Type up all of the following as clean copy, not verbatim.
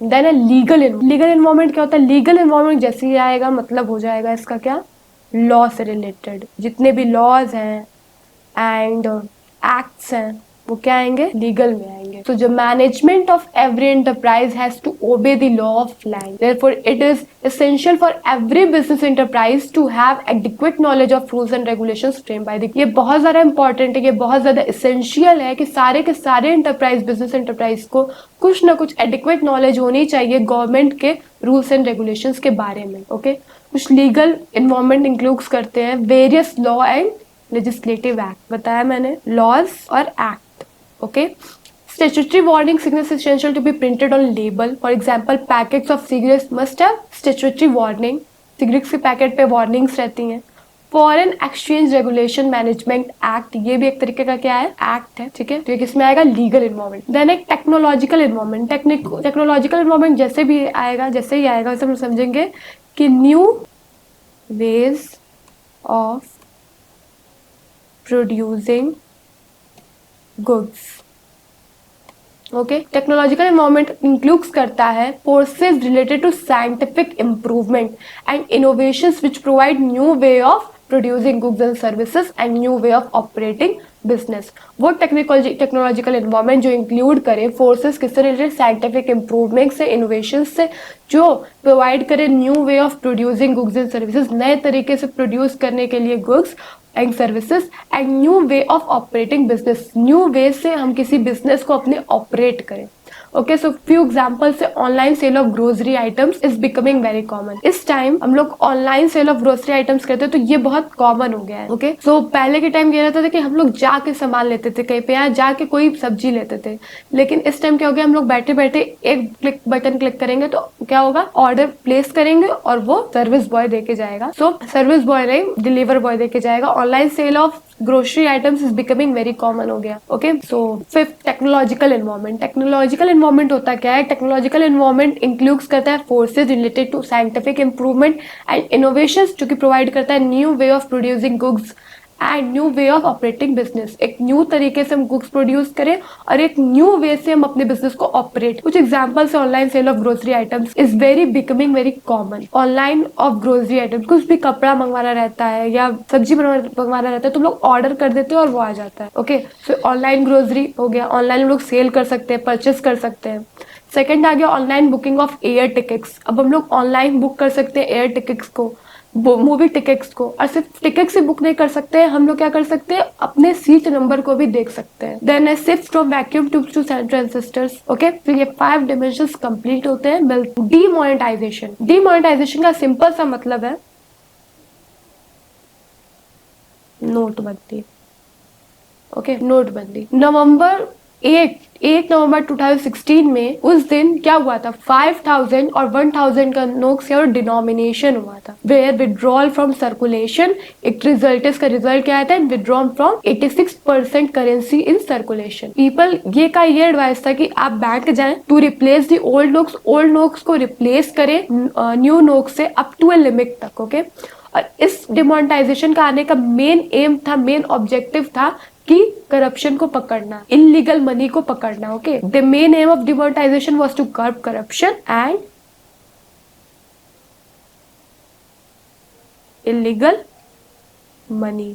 Then है legal environment. क्या होता है लीगल एनवायरमेंट? जैसे ही आएगा मतलब हो जाएगा इसका क्या, लॉ से रिलेटेड। जितने भी लॉज हैं एंड एक्ट्स हैं वो क्या आएंगे, लीगल में आएंगे। तो जो management of every enterprise has to obey the law of land, therefore it is essential for every business enterprise to have adequate knowledge of rules and regulations frame by the. ये बहुत ज्यादा important है, ये बहुत ज्यादा essential है कि सारे के सारे एंटरप्राइज, बिजनेस एंटरप्राइज को कुछ ना कुछ एडिक्वेट नॉलेज होनी चाहिए गवर्नमेंट के रूल्स एंड रेगुलेशंस के बारे में। ओके कुछ लीगल इन्वॉल्वमेंट इंक्लूड्स करते हैं various law and legislative act, बताया मैंने, लॉज और act. Okay statutory warning signals essential to be printed on label. For example, packets of cigarettes must have statutory warning. Cigarettes के packet पे warnings रहती हैं। Foreign exchange regulation management act, ये भी एक तरीके का क्या है, एक्ट है। ठीक है, तो ये किसमें आएगा, लीगल इन्वॉल्वमेंट। देन एक टेक्नोलॉजिकल इन्वॉल्वमेंट। टेक्नोलॉजिकल इन्वॉल्वमेंट जैसे भी आएगा, जैसे ही आएगा वैसे हम समझेंगे कि new ways of producing goods। Okay technological involvement includes करता है forces related to scientific improvement and innovations which provide new way of producing goods and services and new way of operating business. वो technological involvement जो include करे forces किससे related, scientific improvement से, innovation से, जो provide करे new way of producing goods and services, नए तरीके से प्रोड्यूस करने के लिए goods and services and new way of operating business, new way से हम किसी बिजनेस को अपने ऑपरेट करें। ओके सो फ्यू एग्जांपल से online sale of grocery items is becoming very common. इस टाइम हम लोग online sale of grocery items करते हैं तो ये बहुत कॉमन हो गया है। ओके सो पहले के टाइम ये रहता था कि हम लोग जाके सामान लेते थे, कहीं पे यहाँ जाके कोई सब्जी लेते थे, लेकिन इस टाइम क्या हो गया, हम लोग बैठे बैठे एक बटन क्लिक करेंगे तो क्या होगा, ऑर्डर प्लेस करेंगे और वो सर्विस बॉय देके जाएगा। सो सर्विस बॉय नहीं, डिलीवर बॉय देके जाएगा। Online sale of grocery items is becoming very common हो गया। Okay so fifth technological involvement. Technological involvement होता क्या है, टेक्नोलॉजिकल इन्वॉल्वमेंट इंक्लूड्स करता है forces related to scientific improvement and innovations, जो कि प्रोवाइड करता है new way of producing goods and new way of operating business. एक न्यू तरीके से हम गुड्स प्रोड्यूस करें और एक न्यू वे से हम अपने बिजनेस को ऑपरेट। कुछ एग्जांपल्स है, online sale of grocery items is very becoming very common. Online off grocery items, कुछ भी कपड़ा मंगवाना रहता है या सब्जी मंगवाना रहता है तो हम लोग ऑर्डर कर देते हैं और वो आ जाता है। ओके सो ऑनलाइन ग्रोसरी हो गया, ऑनलाइन हम लोग सेल कर सकते हैं, परचेस कर सकते हैं। सेकेंड आ गया online booking of air tickets. अब हम लोग ऑनलाइन बुक कर सकते हैं एयर टिकट्स को, मूवी टिकट्स को, और सिर्फ टिकट से बुक नहीं कर सकते हैं, हम लोग क्या कर सकते हैं, अपने सीट नंबर को भी देख सकते हैं। Then shift from vacuum tubes to transistors. Okay तो ये 5 डिमेंशंस कंप्लीट होते हैं। डीमोनेटाइजेशन, डीमोनेटाइजेशन का सिंपल सा मतलब है नोटबंदी। ओके नोटबंदी नवंबर 1 नवंबर 2016 में उस दिन क्या हुआ था, 5000 और 1000 का नोट्स और डिनोमिनेशन हुआ था, वेयर विड्रॉल फ्रॉम सर्कुलेशन। एक रिजल्ट, इसका रिजल्ट क्या आता है, withdrawal from 86% currency in circulation. People ये एडवाइस था कि आप बैंक जाएं to replace the old notes, old notes को रिप्लेस करें न्यू नोट्स से अप टू ए लिमिट तक। ओके और इस डिमोनेटाइजेशन का आने का मेन एम था, मेन ऑब्जेक्टिव था कि करप्शन को पकड़ना, इलीगल मनी को पकड़ना। Okay the main aim of demonetization was to curb corruption and illegal money.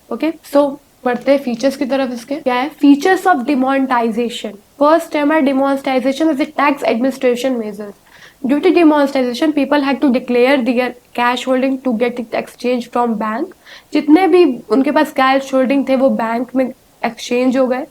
Okay so बढ़ते हैं फीचर्स की तरफ। इसके क्या है, features of demonetization. First term है demonetization is a tax administration measure. Due to demonetization, people had to declare their cash holding to get it exchange from bank. जितने भी उनके पास कैश होल्डिंग थे वो बैंक में एक्सचेंज हो गए।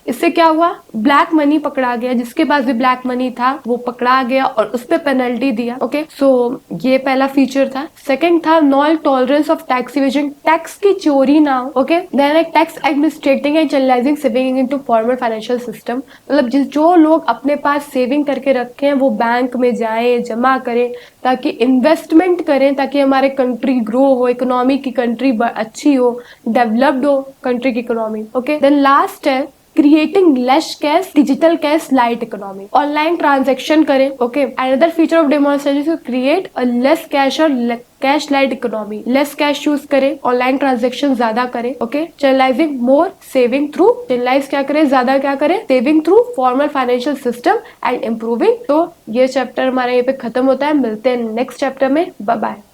इससे क्या हुआ, ब्लैक मनी पकड़ा गया, जिसके पास भी ब्लैक मनी था वो पकड़ा गया और उस पर पेनल्टी दिया। ओके सो ये पहला फीचर था। सेकंड था non tolerance of tax evasion, tax की चोरी ना हो। ओके देन एक tax administrating and channelising saving into formal financial system. मतलब जो लोग अपने पास सेविंग करके रखे हैं वो बैंक में जाए, जमा करें, ताकि इन्वेस्टमेंट करें, ताकि हमारे कंट्री ग्रो हो, इकोनॉमी की कंट्री अच्छी हो, डेवलप्ड हो कंट्री की इकोनॉमी। ओके देन लास्ट है creating less cash, digital cash, light economy. Online transaction करें, okay. Another feature of demonstration create a less cash और cash light economy. Less cash use करें, online transaction ज्यादा करें, okay. Channelizing more saving through, channelize क्या करें, ज्यादा क्या करें, saving through formal financial system and improving. तो ये चैप्टर हमारे यहाँ पे खत्म होता है। मिलते हैं नेक्स्ट चैप्टर में। Bye bye.